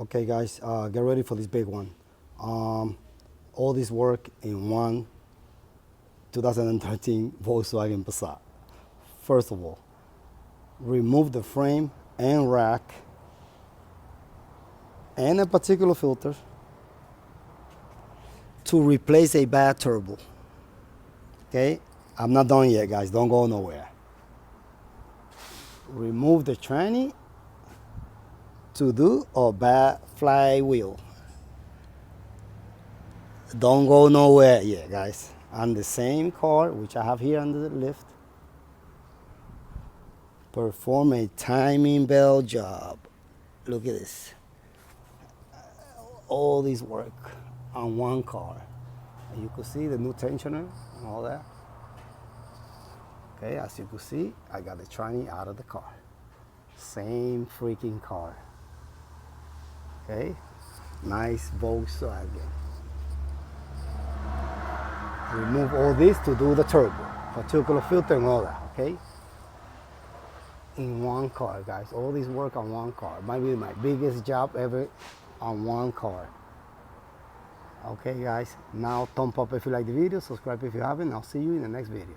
Okay guys, get ready for this big one. All this work in one 2013 Volkswagen Passat. First of all, remove the frame and rack and a particular filter to replace a bad turbo. Okay, I'm not done yet guys, don't go nowhere. Remove the tranny to do a bad flywheel. Don't go nowhere yet guys. On the same car which I have here under the lift, perform a timing belt job. Look at this. All this work on one car. And you can see the new tensioner and all that. Okay, as you can see, I got the tranny out of the car. Same freaking car. Okay, nice Volkswagen. Remove all this to do the turbo, particular filter and all that, okay? In one car, guys. All this work on one car. Might be my biggest job ever on one car. Okay, guys. Now, thumb up if you like the video, subscribe if you haven't. I'll see you in the next video.